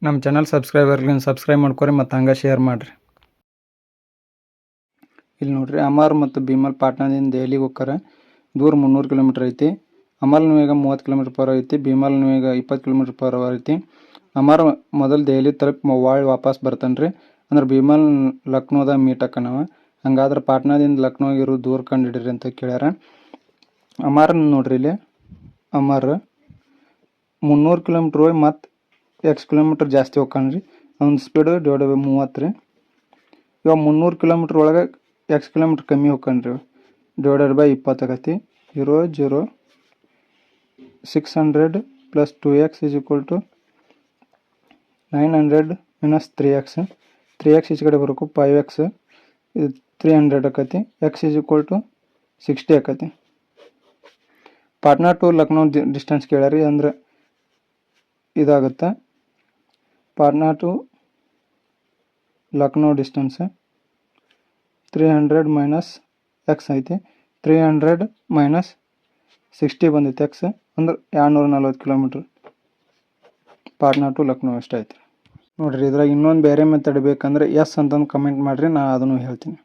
ನಮ್ಮ channel subscribe ಮಾಡ್ಕೊರಿ ಮತ್ತು ಹಂಗೆ ಶೇರ್ ಮಾಡಿರಿ. ಇಲ್ಲಿ ನೋಡ್ರಿ, ಅಮರ್ ಮತ್ತು ಭೀಮಲ್ ಪಾಟ್ನಾದಿಂದ ದೆಹಲಿಗೆ ಹೋಗ್ತಾರ. ದೂರ 300 ಕಿಲೋಮೀಟರ್ ಐತಿ. ಅಮರ್ನ ವೇಗ 30 ಕಿಲೋಮೀಟರ್/h ಐತಿ. ಭೀಮಲ್ನ ವೇಗ 20 ಕಿಲೋಮೀಟರ್/h ಐತಿ. ಅಮರ್ ಮೊದಲು ದೆಹಲಿ ತಲುಪಿ ವಾಪಸ್ ಬರ್ತಾನೆ ರೀ. ಅಂದ್ರೆ ಭೀಮಲ್ ಲಕ್ನೋದಾಗ ಮೀಟ್ ಆಕ್ಕನವ. ಹಂಗಾದ್ರೆ ಪಾಟ್ನಾದಿಂದ ಲಕ್ನೋಗಿರೋ ದೂರ ಕಂಡುಹಿಡಿರಿ ಅಂತ ಕೇಳ್ಯಾರ. ಅಮರ್ ನೋಡ್ರಿ, ಇಲ್ಲಿ ಅಮರ್ 300 ಕಿಲೋಮೀಟ್ರ್ ಹೋಗಿ ಮತ್ತು x ಕಿಲೋಮೀಟ್ರ್ ಜಾಸ್ತಿ ಹೋಗ್ತಾನ್ರಿ. ಅವ್ನ ಸ್ಪೀಡು /30 ರೀ. ಇವಾಗ 300 ಕಿಲೋಮೀಟ್ರ್ ಒಳಗೆ x ಕಿಲೋಮೀಟ್ರ್ ಕಮ್ಮಿ ಹೋಗ್ತಾನ್ರಿ. /20 ಆಗತಿ. 0 0 600 + 2x = 900 - 3x. 3x ಈಚೆ ಕಡೆ ಬರಬೇಕು. 5x ಇದು 300 ಆಕತಿ. x = 60 ಆಕತಿ. ಪಾಟ್ನಾ ಟು ಲಕ್ನೋ ಡಿಸ್ಟೆನ್ಸ್ ಕೇಳ್ಯಾರಿ. ಅಂದ್ರೆ ಇದಾಗುತ್ತೆ. Patna to Lucknow distance 300 - x ಐತಿ. 300 - 60 ಬಂದೈತಿ x. ಅಂದ್ರೆ 240 ಕಿಲೋಮೀಟ್ರ್. ಪಾಟ್ನಾ ಟು ಲಕ್ನೋ ಅಷ್ಟೇ ಐತಿ ನೋಡ್ರಿ. ಇದ್ರಾಗ ಇನ್ನೊಂದು ಬೇರೆ ಮೆಥಡ್ ಬೇಕಂದ್ರೆ ಎಸ್ ಅಂತಂದು ಕಮೆಂಟ್ ಮಾಡಿರಿ, ನಾ ಅದನ್ನು ಹೇಳ್ತೀನಿ.